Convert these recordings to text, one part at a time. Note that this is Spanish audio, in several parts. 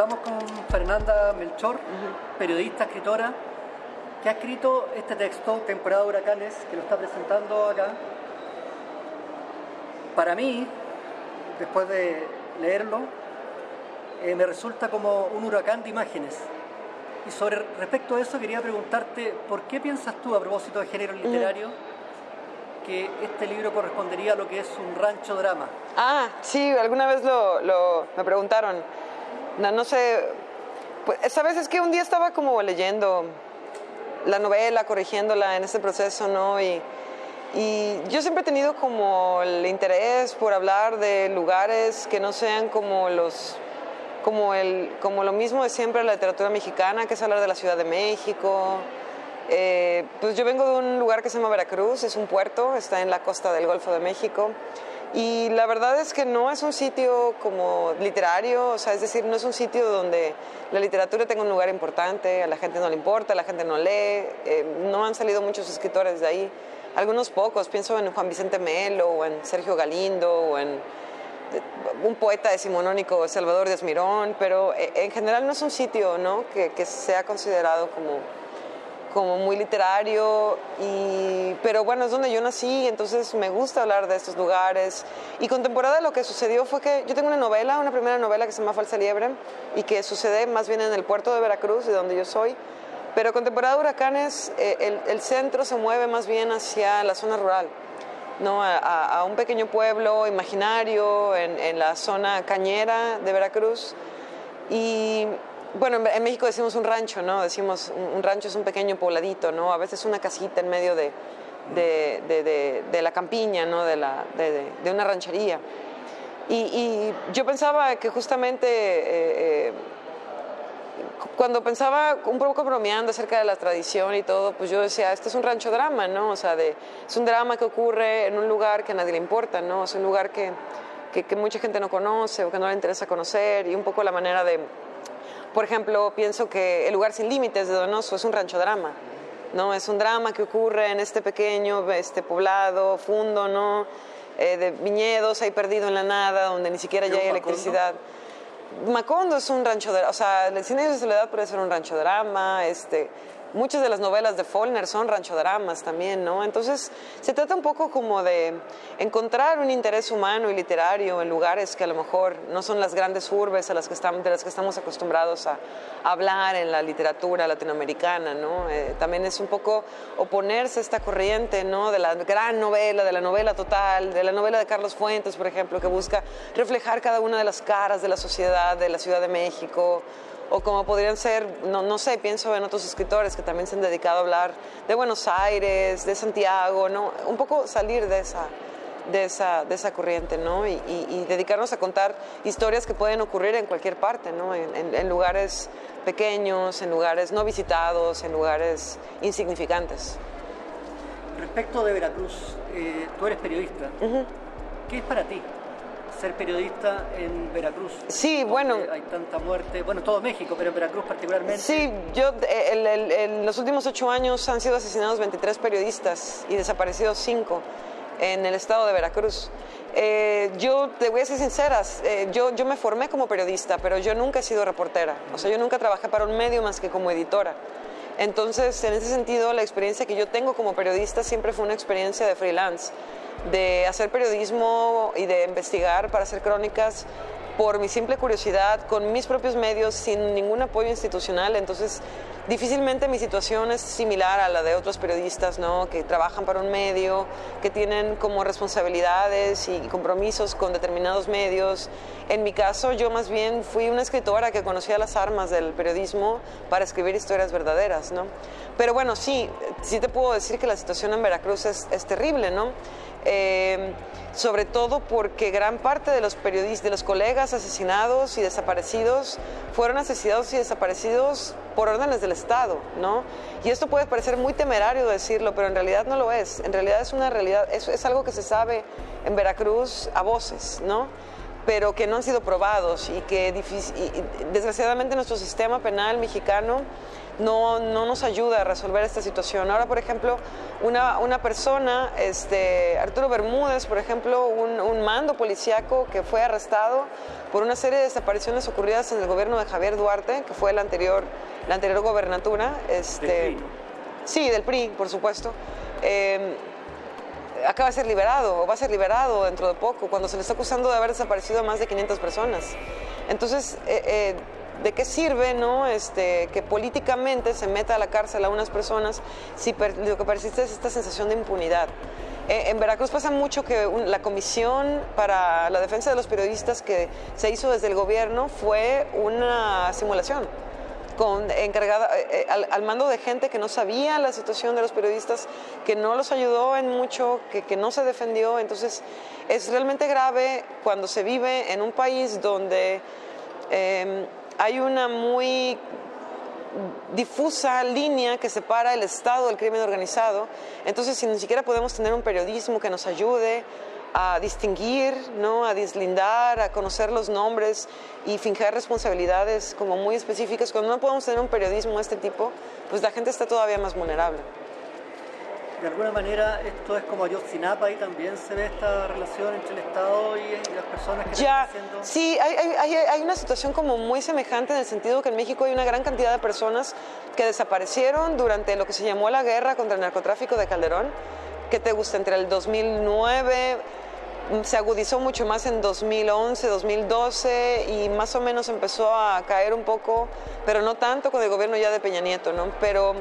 Estamos con Fernanda Melchor, periodista, escritora, que ha escrito este texto, Temporada de Huracanes, que lo está presentando acá. Para mí, después de leerlo, me resulta como un huracán de imágenes. Y respecto a eso quería preguntarte, ¿por qué piensas tú, a propósito de género literario, que este libro correspondería a lo que es un rancho drama? Ah, sí, alguna vez me preguntaron. No sé, pues, ¿sabes? Es que un día estaba como leyendo la novela, corrigiéndola en este proceso, ¿no? Y yo siempre he tenido como el interés por hablar de lugares que no sean como lo mismo de siempre la literatura mexicana, que es hablar de la Ciudad de México. Pues yo vengo de un lugar que se llama Veracruz, es un puerto, está en la costa del Golfo de México. Y la verdad es que no es un sitio como literario, o sea, es decir, no es un sitio donde la literatura tenga un lugar importante, a la gente no le importa, a la gente no lee, no han salido muchos escritores de ahí, algunos pocos, pienso en Juan Vicente Melo, o en Sergio Galindo, o en un poeta decimonónico, Salvador Díaz Mirón, pero en general no es un sitio, ¿no?, que sea considerado como muy literario, pero bueno, es donde yo nací, entonces me gusta hablar de estos lugares. Y con Temporada lo que sucedió fue que yo tengo una primera novela que se llama Falsa Liebre, y que sucede más bien en el puerto de Veracruz, de donde yo soy, pero con Temporada de Huracanes el centro se mueve más bien hacia la zona rural, ¿no? A un pequeño pueblo imaginario en la zona cañera de Veracruz. Y bueno, en México decimos un rancho, ¿no? Decimos un rancho es un pequeño pobladito, ¿no? A veces una casita en medio de la campiña, ¿no? De una ranchería. Y yo pensaba que justamente cuando pensaba un poco bromeando acerca de la tradición y todo, pues yo decía, este es un rancho drama, ¿no? O sea, es un drama que ocurre en un lugar que a nadie le importa, ¿no? Es un lugar que mucha gente no conoce o que no le interesa conocer, y un poco la manera de... Por ejemplo, pienso que El lugar sin límites de Donoso es un rancho drama, ¿no? Es un drama que ocurre en este pequeño poblado, fundo, ¿no? De viñedos ahí perdido en la nada, donde ni siquiera ya hay electricidad. Macondo es un rancho drama, o sea, El Cien años de soledad puede ser un rancho drama, muchas de las novelas de Faulkner son rancho dramas también, ¿no? Entonces, se trata un poco como de encontrar un interés humano y literario en lugares que a lo mejor no son las grandes urbes de las que estamos acostumbrados a hablar en la literatura latinoamericana, ¿no? También es un poco oponerse a esta corriente, ¿no? De la gran novela, de la novela total, de la novela de Carlos Fuentes, por ejemplo, que busca reflejar cada una de las caras de la sociedad de la Ciudad de México, o como podrían ser, no sé, pienso en otros escritores que también se han dedicado a hablar de Buenos Aires, de Santiago, ¿no? Un poco salir de esa corriente, ¿no? Y dedicarnos a contar historias que pueden ocurrir en cualquier parte, ¿no? En lugares pequeños, en lugares no visitados, en lugares insignificantes. Respecto de Veracruz, tú eres periodista. ¿Qué es para ti ser periodista en Veracruz? Sí, bueno, hay tanta muerte, bueno, todo México, pero en Veracruz particularmente. Sí, en los últimos 8 años han sido asesinados 23 periodistas y desaparecidos 5 en el estado de Veracruz. Yo te voy a ser sincera, yo me formé como periodista, pero yo nunca he sido reportera, o sea, yo nunca trabajé para un medio más que como editora. Entonces, en ese sentido, la experiencia que yo tengo como periodista siempre fue una experiencia de freelance, de hacer periodismo y de investigar para hacer crónicas por mi simple curiosidad, con mis propios medios, sin ningún apoyo institucional. Entonces, difícilmente mi situación es similar a la de otros periodistas, ¿no? Que trabajan para un medio, que tienen como responsabilidades y compromisos con determinados medios. En mi caso, yo más bien fui una escritora que conocía las armas del periodismo para escribir historias verdaderas, ¿no? Pero bueno, sí te puedo decir que la situación en Veracruz es terrible, ¿no? Sobre todo porque gran parte de los periodistas, de los colegas asesinados y desaparecidos, fueron asesinados y desaparecidos por órdenes del Estado, ¿no? Y esto puede parecer muy temerario decirlo, pero en realidad no lo es. En realidad es una realidad, es algo que se sabe en Veracruz a voces, ¿no? pero que no han sido probados y que desgraciadamente nuestro sistema penal mexicano no nos ayuda a resolver esta situación. Ahora, por ejemplo, una persona, Arturo Bermúdez, por ejemplo, un mando policíaco que fue arrestado por una serie de desapariciones ocurridas en el gobierno de Javier Duarte, que fue la anterior gobernatura. Sí, del PRI, por supuesto. Acaba de ser liberado, o va a ser liberado dentro de poco, cuando se le está acusando de haber desaparecido a más de 500 personas. Entonces, ¿de qué sirve, no, que políticamente se meta a la cárcel a unas personas si lo que persiste es esta sensación de impunidad? En Veracruz pasa mucho que la comisión para la defensa de los periodistas que se hizo desde el gobierno fue una simulación, encargada al mando de gente que no sabía la situación de los periodistas, que no los ayudó en mucho, que no se defendió. Entonces es realmente grave cuando se vive en un país donde hay una muy difusa línea que separa el Estado del crimen organizado. Entonces, si ni siquiera podemos tener un periodismo que nos ayude a distinguir, ¿no?, a deslindar, a conocer los nombres y fingir responsabilidades como muy específicas, cuando no podemos tener un periodismo de este tipo, pues la gente está todavía más vulnerable. De alguna manera esto es como Ayotzinapa, y también se ve esta relación entre el Estado y las personas que están haciendo... Sí, hay una situación como muy semejante, en el sentido que en México hay una gran cantidad de personas que desaparecieron durante lo que se llamó la guerra contra el narcotráfico de Calderón, que te gusta, entre el 2009... se agudizó mucho más en 2011, 2012 y más o menos empezó a caer un poco, pero no tanto con el gobierno ya de Peña Nieto, ¿no? Pero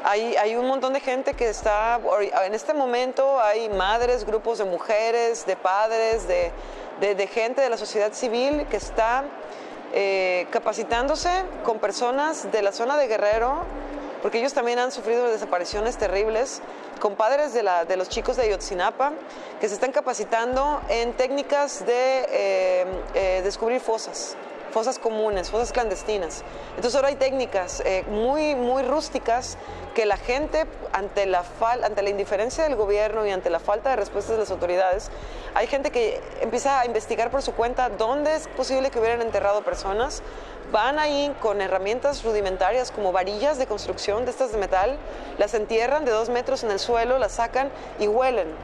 hay un montón de gente que está, en este momento hay madres, grupos de mujeres, de padres, de gente de la sociedad civil que está capacitándose con personas de la zona de Guerrero, porque ellos también han sufrido desapariciones terribles, con padres de los chicos de Ayotzinapa, que se están capacitando en técnicas de descubrir fosas comunes, fosas clandestinas. Entonces ahora hay técnicas muy, muy rústicas que la gente, ante la indiferencia del gobierno y ante la falta de respuestas de las autoridades, hay gente que empieza a investigar por su cuenta dónde es posible que hubieran enterrado personas. Van ahí con herramientas rudimentarias como varillas de construcción de estas de metal, las entierran de 2 metros en el suelo, las sacan y huelen.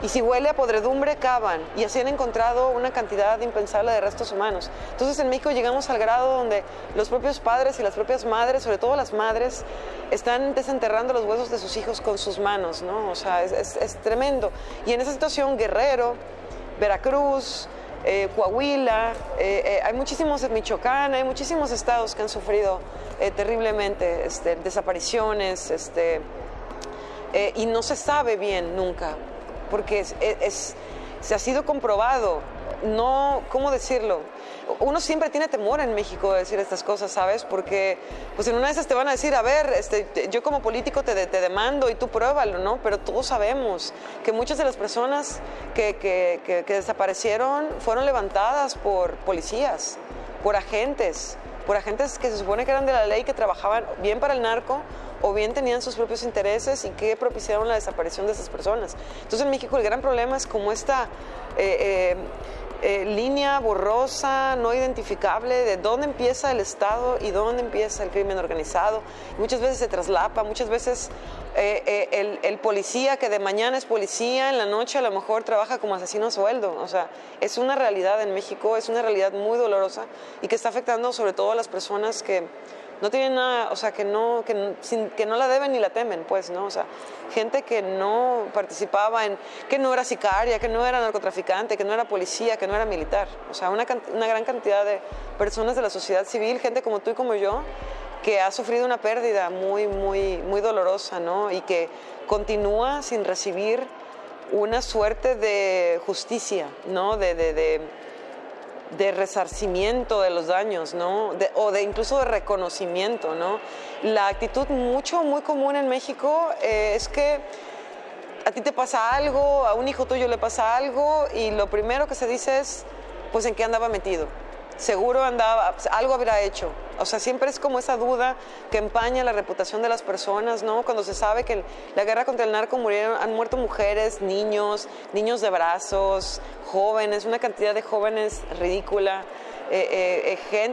Y si huele a podredumbre, cavan. Y así han encontrado una cantidad impensable de restos humanos. Entonces en México llegamos al grado donde los propios padres y las propias madres, sobre todo las madres, están desenterrando los huesos de sus hijos con sus manos, ¿no? O sea, es tremendo. Y en esa situación, Guerrero, Veracruz, Coahuila, hay muchísimos en Michoacán, hay muchísimos estados que han sufrido terriblemente desapariciones, y no se sabe bien nunca, porque se ha sido comprobado. No, ¿cómo decirlo? Uno siempre tiene temor en México de decir estas cosas, ¿sabes? Porque pues en una de esas te van a decir, a ver, yo como político te demando y tú pruébalo, ¿no? Pero todos sabemos que muchas de las personas que desaparecieron fueron levantadas por policías, por agentes que se supone que eran de la ley, que trabajaban bien para el narco o bien tenían sus propios intereses y que propiciaron la desaparición de esas personas. Entonces en México el gran problema es como esta línea borrosa, no identificable, de dónde empieza el Estado y dónde empieza el crimen organizado. Muchas veces se traslapa, muchas veces el policía que de mañana es policía, en la noche a lo mejor trabaja como asesino a sueldo. O sea, es una realidad en México, es una realidad muy dolorosa y que está afectando sobre todo a las personas que no tienen nada, o sea, que no la deben ni la temen, pues, ¿no? O sea, gente que no participaba que no era sicaria, que no era narcotraficante, que no era policía, que no era militar. O sea, una gran cantidad de personas de la sociedad civil, gente como tú y como yo, que ha sufrido una pérdida muy, muy, muy dolorosa, ¿no? Y que continúa sin recibir una suerte de justicia, ¿no? De resarcimiento de los daños, ¿no? Incluso de reconocimiento, ¿no? La actitud muy común en México es que a ti te pasa algo, a un hijo tuyo le pasa algo y lo primero que se dice es, pues, ¿en qué andaba metido? seguro algo habrá hecho. O sea, siempre es como esa duda que empaña la reputación de las personas, ¿no? Cuando se sabe que en la guerra contra el narco han muerto mujeres, niños de brazos, jóvenes, una cantidad de jóvenes ridícula,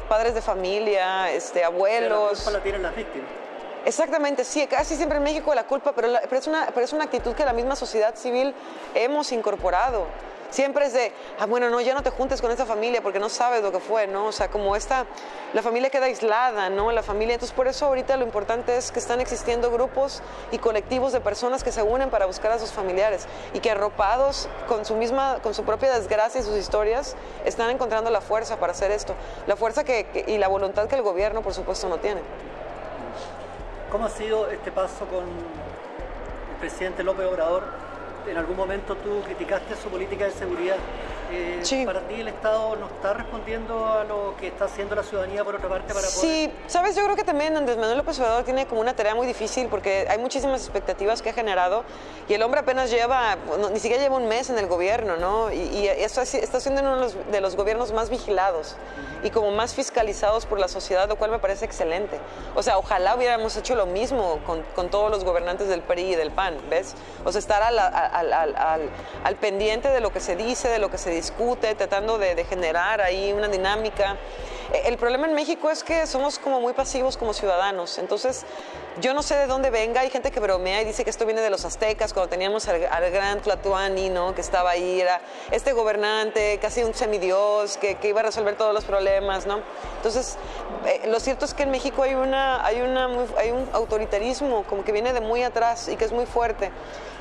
padres de familia, abuelos. La culpa la tienen las víctimas. Exactamente, sí, casi siempre en México la culpa, pero es una actitud que la misma sociedad civil hemos incorporado. Siempre es de, bueno, no, ya no te juntes con esa familia porque no sabes lo que fue, ¿no? O sea, como la familia queda aislada, ¿no? La familia, entonces por eso ahorita lo importante es que están existiendo grupos y colectivos de personas que se unen para buscar a sus familiares y que arropados con su propia desgracia y sus historias, están encontrando la fuerza para hacer esto. La fuerza y la voluntad que el gobierno, por supuesto, no tiene. ¿Cómo ha sido este paso con el presidente López Obrador? ¿En algún momento tú criticaste su política de seguridad? Sí. ¿Para ti el Estado no está respondiendo a lo que está haciendo la ciudadanía por otra parte para poder...? Sí, sabes, yo creo que también Andrés Manuel López Obrador tiene como una tarea muy difícil porque hay muchísimas expectativas que ha generado y el hombre apenas ni siquiera lleva un mes en el gobierno, ¿no? Y eso está siendo uno de los gobiernos más vigilados y como más fiscalizados por la sociedad, lo cual me parece excelente. O sea, ojalá hubiéramos hecho lo mismo con todos los gobernantes del PRI y del PAN, ¿ves? O sea, estar al pendiente de lo que se dice, de lo que se discute, tratando de generar ahí una dinámica. El problema en México es que somos como muy pasivos como ciudadanos, entonces yo no sé de dónde venga, hay gente que bromea y dice que esto viene de los aztecas, cuando teníamos al gran Tlatuani, ¿no? Que estaba ahí, era este gobernante, casi un semidios, que iba a resolver todos los problemas, ¿no? Entonces, lo cierto es que en México hay un autoritarismo como que viene de muy atrás y que es muy fuerte.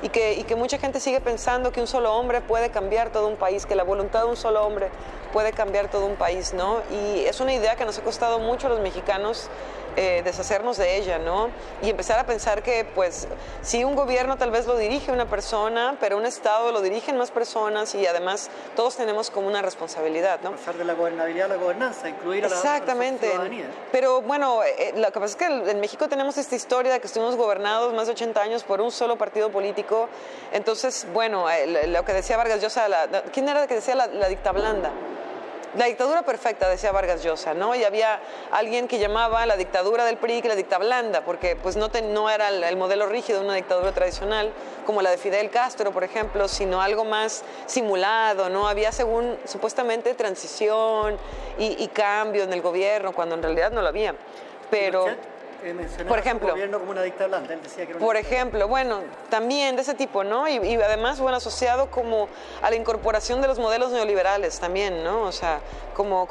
Y que mucha gente sigue pensando que un solo hombre puede cambiar todo un país, que la voluntad de un solo hombre puede cambiar todo un país, ¿no? Y es una idea que nos ha costado mucho a los mexicanos deshacernos de ella, ¿no? Y empezar a pensar que, pues, sí, un gobierno tal vez lo dirige una persona, pero un Estado lo dirigen más personas y además todos tenemos como una responsabilidad, ¿no? Pasar de la gobernabilidad a la gobernanza, incluir a la ciudadanía. Pero bueno, lo que pasa es que en México tenemos esta historia de que estuvimos gobernados más de 80 años por un solo partido político. Entonces, bueno, lo que decía Vargas Llosa, ¿quién era el que decía la dicta blanda? La dictadura perfecta, decía Vargas Llosa, ¿no? Y había alguien que llamaba la dictadura del PRI que la dicta blanda, porque pues no era el modelo rígido de una dictadura tradicional, como la de Fidel Castro, por ejemplo, sino algo más simulado, ¿no? Había supuestamente transición y cambio en el gobierno, cuando en realidad no lo había. Pero... por ejemplo, el gobierno como una dicta blanda, él decía que era una por ejemplo, bueno, también de ese tipo, ¿no? Y además, bueno, asociado como a la incorporación de los modelos neoliberales también, ¿no? O sea, como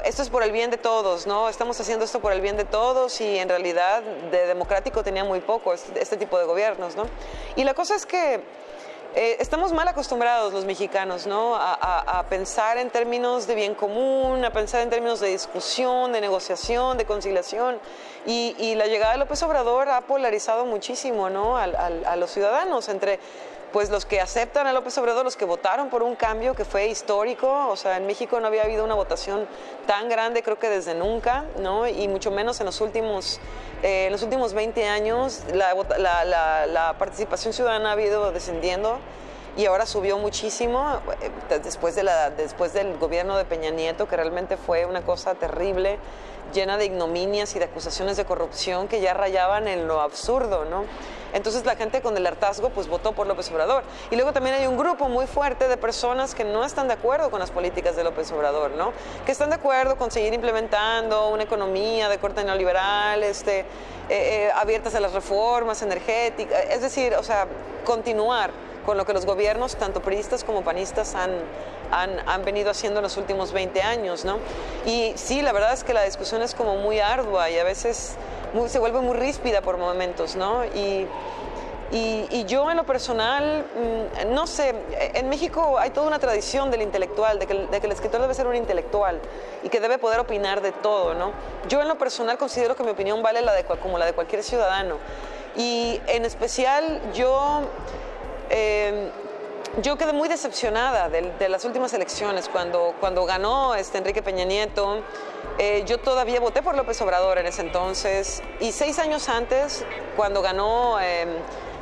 esto es por el bien de todos, ¿no? Estamos haciendo esto por el bien de todos y en realidad de democrático tenía muy poco este tipo de gobiernos, ¿no? Y la cosa es que estamos mal acostumbrados los mexicanos, ¿no? A pensar en términos de bien común, a pensar en términos de discusión, de negociación, de conciliación. Y la llegada de López Obrador ha polarizado muchísimo, ¿no? A los ciudadanos entre pues los que aceptan a López Obrador, los que votaron por un cambio que fue histórico. O sea, en México no había habido una votación tan grande, creo que desde nunca, ¿no? Y mucho menos en los últimos 20 años la participación ciudadana ha ido descendiendo y ahora subió muchísimo después del gobierno de Peña Nieto, que realmente fue una cosa terrible, llena de ignominias y de acusaciones de corrupción que ya rayaban en lo absurdo, ¿no? Entonces la gente con el hartazgo pues votó por López Obrador. Y luego también hay un grupo muy fuerte de personas que no están de acuerdo con las políticas de López Obrador, ¿no? Que están de acuerdo con seguir implementando una economía de corte neoliberal, abiertas a las reformas energéticas, es decir, o sea, continuar con lo que los gobiernos, tanto priistas como panistas, han venido haciendo en los últimos 20 años, ¿no? Y sí, la verdad es que la discusión es como muy ardua y a veces se vuelve muy ríspida por momentos, ¿no? Y yo en lo personal, no sé, en México hay toda una tradición del intelectual, de que el escritor debe ser un intelectual y que debe poder opinar de todo, ¿no? Yo en lo personal considero que mi opinión vale como la de cualquier ciudadano. Y en especial yo quedé muy decepcionada de las últimas elecciones, cuando ganó Enrique Peña Nieto. Yo todavía voté por López Obrador en ese entonces, y 6 años antes, cuando ganó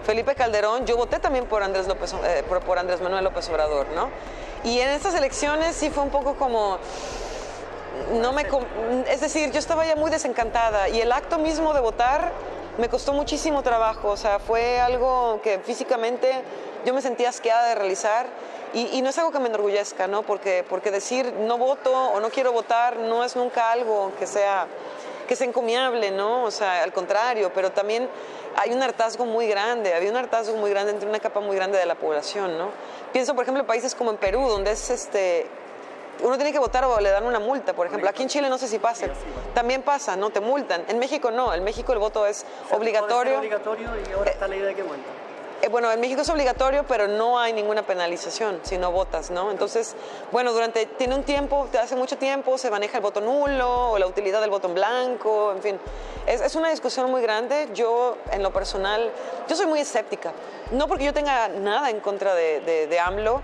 Felipe Calderón, yo voté también por Andrés Manuel López Obrador, ¿no? Y en estas elecciones sí fue un poco como... Es decir, yo estaba ya muy desencantada y el acto mismo de votar me costó muchísimo trabajo, o sea, fue algo que físicamente yo me sentía asqueada de realizar y no es algo que me enorgullezca, ¿no? Porque decir no voto o no quiero votar no es nunca algo que sea encomiable, ¿no? O sea, al contrario, pero también hay un hartazgo muy grande, había un hartazgo muy grande entre una capa muy grande de la población, ¿no? Pienso, por ejemplo, en países como en Perú, donde es uno tiene que votar o le dan una multa, por ejemplo. Aquí en Chile no sé si pasa. También pasa, ¿no? Te multan. En México no. En México el voto es obligatorio. Es obligatorio y ahora está la idea de que multa. Bueno, en México es obligatorio, pero no hay ninguna penalización si no votas, ¿no? Entonces, bueno, tiene un tiempo, hace mucho tiempo se maneja el voto nulo o la utilidad del voto en blanco, en fin. Es una discusión muy grande. Yo, en lo personal, yo soy muy escéptica. No porque yo tenga nada en contra de AMLO,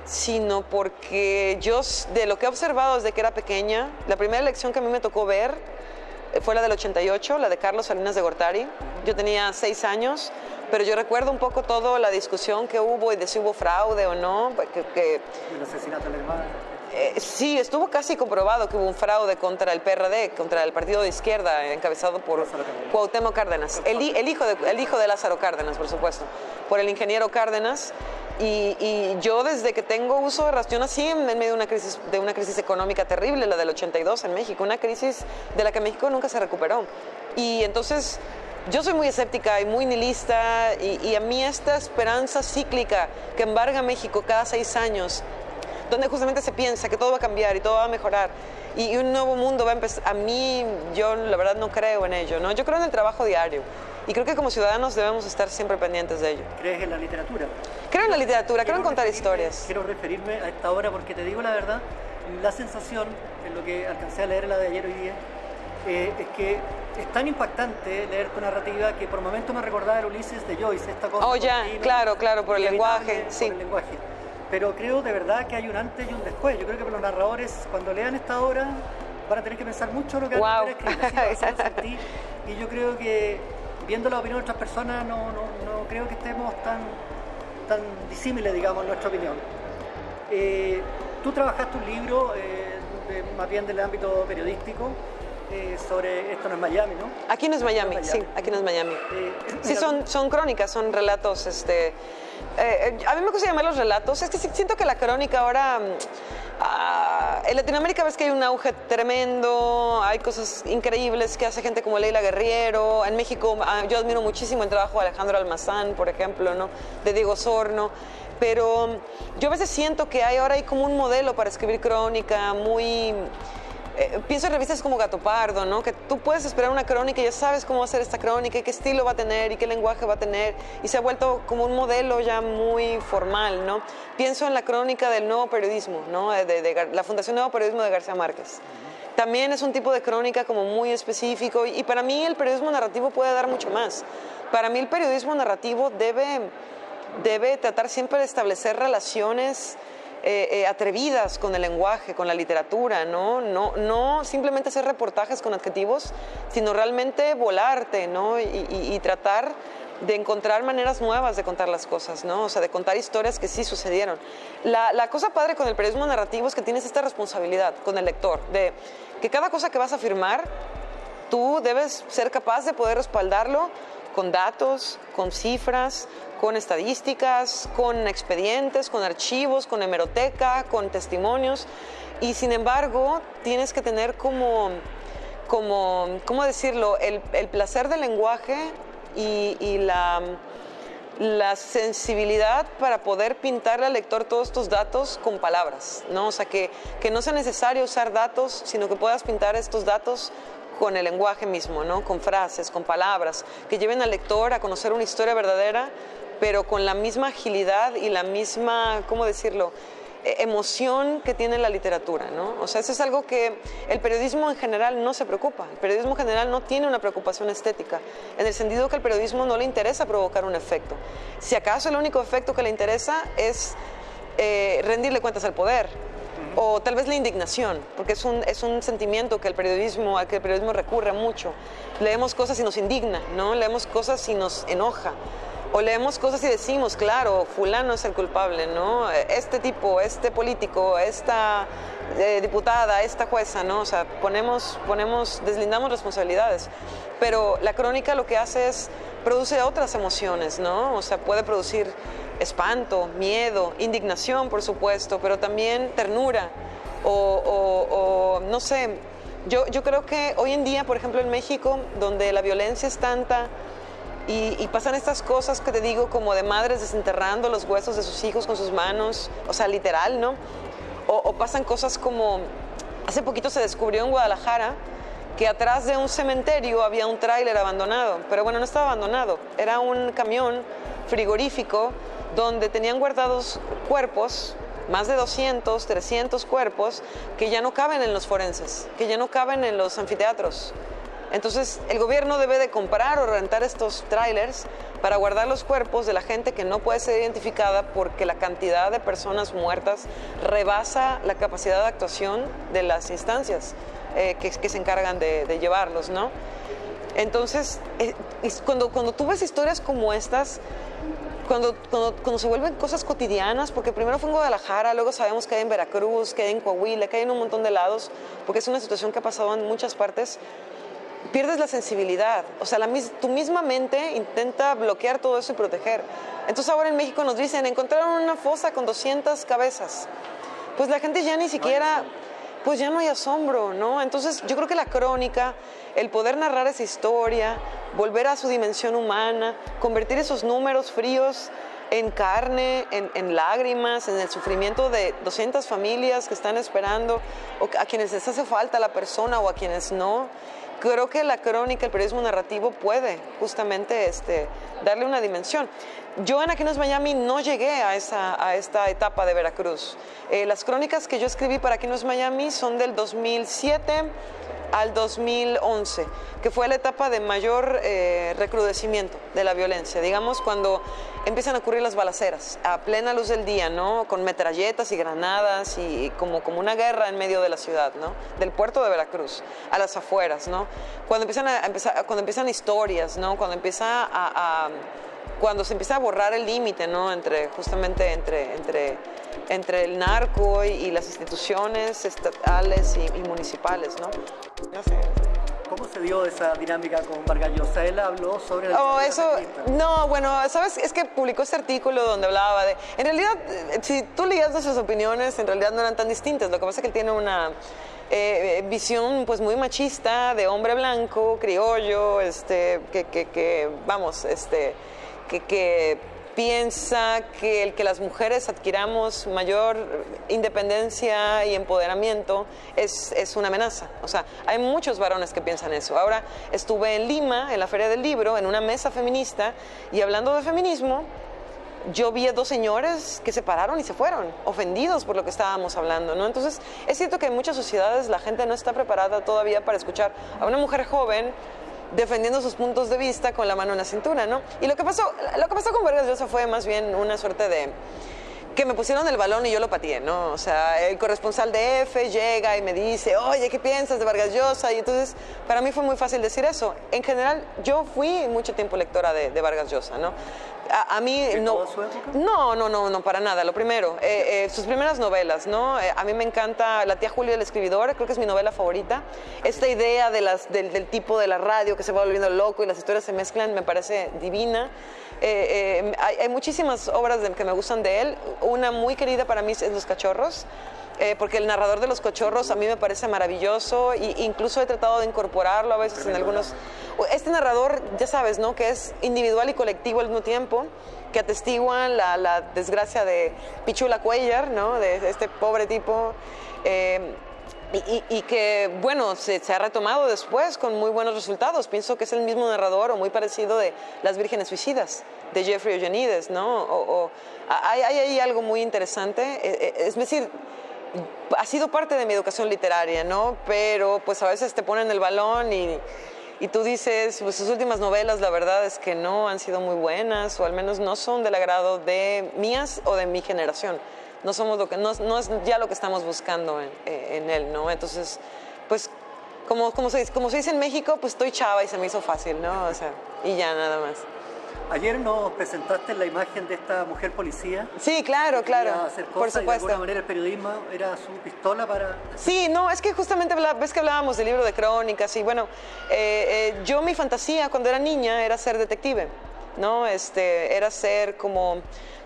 sino porque yo, de lo que he observado desde que era pequeña, la primera elección que a mí me tocó ver fue la del 88, la de Carlos Salinas de Gortari. Yo tenía 6 años, pero yo recuerdo un poco toda la discusión que hubo y de si hubo fraude o no. El asesinato de la hermana. Sí, estuvo casi comprobado que hubo un fraude contra el PRD, contra el partido de izquierda, encabezado por Cuauhtémoc Cárdenas, el hijo de Lázaro Cárdenas, por supuesto, por el ingeniero Cárdenas. Y yo desde que tengo uso de razón, yo nací en medio de una crisis económica terrible, la del 82 en México, una crisis de la que México nunca se recuperó. Y entonces yo soy muy escéptica y muy nihilista y a mí esta esperanza cíclica que embarga México cada 6 años, donde justamente se piensa que todo va a cambiar y todo va a mejorar y un nuevo mundo va a empezar, a mí yo la verdad no creo en ello, ¿no? Yo creo en el trabajo diario. Y creo que como ciudadanos debemos estar siempre pendientes de ello. ¿Crees en la literatura? Creo en la literatura, creo en contar historias. Quiero referirme a esta obra porque te digo la verdad, la sensación, en lo que alcancé a leer la de ayer hoy día, es que es tan impactante leer tu narrativa que por momentos me recordaba el Ulises de Joyce, esta cosa. Oh, ya, claro, por el lenguaje, sí. Por el lenguaje. Pero creo de verdad que hay un antes y un después. Yo creo que los narradores, cuando lean esta obra, van a tener que pensar mucho lo que van a escribir. Y yo creo que viendo la opinión de otras personas, no creo que estemos tan disímiles, digamos, en nuestra opinión. Tú trabajaste un libro, más bien del ámbito periodístico, sobre Esto no es Miami, ¿no? Aquí no es Miami, sí, aquí no es Miami. Sí, son crónicas, son relatos. A mí me gusta llamarlos relatos. Es que siento que la crónica ahora... en Latinoamérica ves que hay un auge tremendo, hay cosas increíbles que hace gente como Leila Guerriero. En México yo admiro muchísimo el trabajo de Alejandro Almazán, por ejemplo, ¿no? De Diego Sorno. Pero yo a veces siento que ahora hay como un modelo para escribir crónica muy... pienso en revistas como Gato Pardo, ¿no? Que tú puedes esperar una crónica y ya sabes cómo va a ser esta crónica y qué estilo va a tener y qué lenguaje va a tener, y se ha vuelto como un modelo ya muy formal, ¿no? Pienso en la crónica del nuevo periodismo, ¿no? De la Fundación Nuevo Periodismo de García Márquez. También es un tipo de crónica como muy específico y para mí el periodismo narrativo puede dar mucho más. Para mí el periodismo narrativo debe tratar siempre de establecer relaciones atrevidas con el lenguaje, con la literatura, no simplemente hacer reportajes con adjetivos, sino realmente volarte, ¿no? Y tratar de encontrar maneras nuevas de contar las cosas, ¿no? O sea, de contar historias que sí sucedieron. La cosa padre con el periodismo narrativo es que tienes esta responsabilidad con el lector, de que cada cosa que vas a afirmar, tú debes ser capaz de poder respaldarlo con datos, con cifras, con estadísticas, con expedientes, con archivos, con hemeroteca, con testimonios. Y sin embargo, tienes que tener ¿cómo decirlo? El placer del lenguaje y la sensibilidad para poder pintarle al lector todos estos datos con palabras, ¿no? O sea, que no sea necesario usar datos, sino que puedas pintar estos datos con el lenguaje mismo, ¿no? Con frases, con palabras, que lleven al lector a conocer una historia verdadera, pero con la misma agilidad y la misma, ¿cómo decirlo?, emoción que tiene la literatura, ¿no? O sea, eso es algo que el periodismo en general no se preocupa. El periodismo en general no tiene una preocupación estética, en el sentido que al periodismo no le interesa provocar un efecto. Si acaso el único efecto que le interesa es rendirle cuentas al poder, o tal vez la indignación, porque es un sentimiento al que el periodismo recurre mucho. Leemos cosas y nos indigna, ¿no? Leemos cosas y nos enoja. O leemos cosas y decimos, claro, fulano es el culpable, ¿no? Este tipo, este político, esta diputada, esta jueza, ¿no? O sea, deslindamos responsabilidades. Pero la crónica lo que hace es, produce otras emociones, ¿no? O sea, puede producir espanto, miedo, indignación, por supuesto, pero también ternura o no sé. Yo creo que hoy en día, por ejemplo, en México, donde la violencia es tanta, y pasan estas cosas que te digo, como de madres desenterrando los huesos de sus hijos con sus manos, o sea, literal, ¿no? O pasan cosas como, hace poquito se descubrió en Guadalajara que atrás de un cementerio había un tráiler abandonado, pero bueno, no estaba abandonado, era un camión frigorífico donde tenían guardados cuerpos, más de 200, 300 cuerpos, que ya no caben en los forenses, que ya no caben en los anfiteatros. Entonces, el gobierno debe de comprar o rentar estos trailers para guardar los cuerpos de la gente que no puede ser identificada porque la cantidad de personas muertas rebasa la capacidad de actuación de las instancias que se encargan de llevarlos, ¿no? Entonces, cuando tú ves historias como estas, cuando se vuelven cosas cotidianas, porque primero fue en Guadalajara, luego sabemos que hay en Veracruz, que hay en Coahuila, que hay en un montón de lados, porque es una situación que ha pasado en muchas partes, pierdes la sensibilidad. O sea, tu misma mente intenta bloquear todo eso y proteger. Entonces ahora en México nos dicen, encontraron una fosa con 200 cabezas. Pues la gente ya ni siquiera, pues ya no hay asombro, ¿no? Entonces yo creo que la crónica, el poder narrar esa historia, volver a su dimensión humana, convertir esos números fríos en carne, en lágrimas, en el sufrimiento de 200 familias que están esperando, o a quienes les hace falta la persona o a quienes no. Creo que la crónica, el periodismo narrativo puede justamente darle una dimensión. Yo en Aquí no es Miami no llegué a esta etapa de Veracruz. Las crónicas que yo escribí para Aquí no es Miami son del 2007 al 2011, que fue la etapa de mayor recrudecimiento de la violencia, digamos, cuando empiezan a ocurrir las balaceras a plena luz del día, ¿no? Con metralletas y granadas y como una guerra en medio de la ciudad, ¿no? Del puerto de Veracruz a las afueras, ¿no? Cuando empiezan historias, ¿no? Cuando se empieza a borrar el límite, ¿no? Justamente entre el narco y las instituciones estatales y municipales, ¿no? No sé. ¿Cómo se dio esa dinámica con Vargas Llosa? Él habló sobre... No, bueno, ¿sabes? Es que publicó este artículo donde hablaba de... En realidad, si tú leías de sus opiniones, en realidad no eran tan distintas. Lo que pasa es que él tiene una visión pues muy machista, de hombre blanco, criollo, que piensa que el que las mujeres adquiramos mayor independencia y empoderamiento es una amenaza. O sea, hay muchos varones que piensan eso. Ahora estuve en Lima, en la Feria del Libro, en una mesa feminista, y hablando de feminismo, yo vi a dos señores que se pararon y se fueron, ofendidos por lo que estábamos hablando, ¿no? Entonces, es cierto que en muchas sociedades la gente no está preparada todavía para escuchar a una mujer joven defendiendo sus puntos de vista con la mano en la cintura, ¿no? Y lo que pasó con Vargas Llosa fue más bien una suerte de que me pusieron el balón y yo lo pateé, ¿no? O sea, el corresponsal de EFE llega y me dice, oye, ¿qué piensas de Vargas Llosa? Y entonces, para mí fue muy fácil decir eso. En general, yo fui mucho tiempo lectora de Vargas Llosa, ¿no? A mí no... ¿Toda su época? No, para nada. Lo primero, sus primeras novelas, ¿no? A mí me encanta La tía Julia, el escribidor, creo que es mi novela favorita. Esta idea del tipo de la radio que se va volviendo loco y las historias se mezclan, me parece divina. Hay muchísimas obras que me gustan de él. Una muy querida para mí es Los Cachorros, porque el narrador de Los Cachorros a mí me parece maravilloso e incluso he tratado de incorporarlo a veces en algunos... Este narrador, ya sabes, ¿no? Que es individual y colectivo al mismo tiempo, que atestiguan la desgracia de Pichula Cuellar, ¿no? De este pobre tipo... Y que, bueno, se ha retomado después con muy buenos resultados. Pienso que es el mismo narrador o muy parecido de Las Vírgenes Suicidas, de Jeffrey Eugenides, ¿no? Hay ahí algo muy interesante. Es decir, ha sido parte de mi educación literaria, ¿no? Pero pues a veces te ponen el balón y tú dices, pues sus últimas novelas la verdad es que no han sido muy buenas o al menos no son del agrado de mías o de mi generación. No somos no es ya lo que estamos buscando en él, ¿no? Entonces, pues, como se dice en México, pues estoy chava y se me hizo fácil, ¿no? O sea, y ya nada más. Ayer nos presentaste la imagen de esta mujer policía. Sí, claro, claro, Hacer cosas, por y de supuesto. alguna manera el periodismo era su pistola para... Sí, no, es que justamente ves que hablábamos del libro de crónicas y bueno, yo mi fantasía cuando era niña era ser detective, ¿no? Era ser como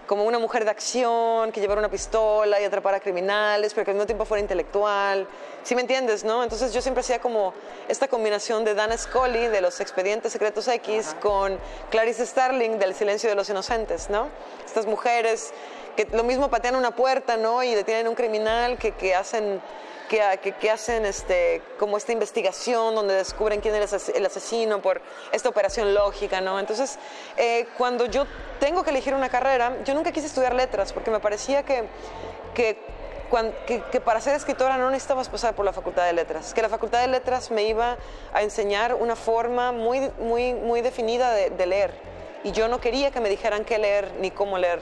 una mujer de acción, que llevara una pistola y atrapara criminales, pero que al mismo tiempo fuera intelectual. ¿Sí me entiendes, no? Entonces yo siempre hacía como esta combinación de Dana Scully, de los Expedientes Secretos X, con Clarice Starling, del Silencio de los Inocentes, ¿no? Estas mujeres que lo mismo patean una puerta, ¿no? Y detienen a un criminal que hacen como esta investigación donde descubren quién es el asesino por esta operación lógica, ¿no? Entonces, cuando yo tengo que elegir una carrera, yo nunca quise estudiar letras porque me parecía que para ser escritora no necesitabas pasar por la Facultad de Letras, que la Facultad de Letras me iba a enseñar una forma muy, muy, muy definida de leer, y yo no quería que me dijeran qué leer ni cómo leer.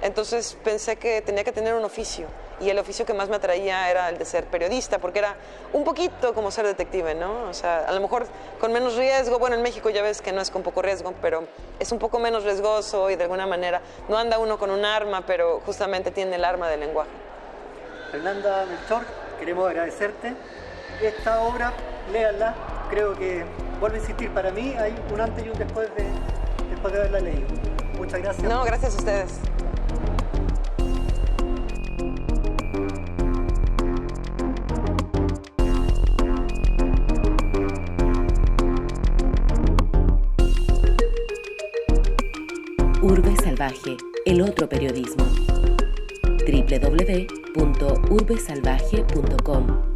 Entonces pensé que tenía que tener un oficio, y el oficio que más me atraía era el de ser periodista, porque era un poquito como ser detective, ¿no? O sea, a lo mejor con menos riesgo. Bueno, en México ya ves que no es con poco riesgo, pero es un poco menos riesgoso y de alguna manera no anda uno con un arma, pero justamente tiene el arma del lenguaje. Fernanda Melchor, queremos agradecerte. Esta obra, léanla, creo que, vuelvo a insistir, para mí hay un antes y un después de haberla leído. Muchas gracias. No, gracias a ustedes. Urbe Salvaje, el otro periodismo. www.urbesalvaje.com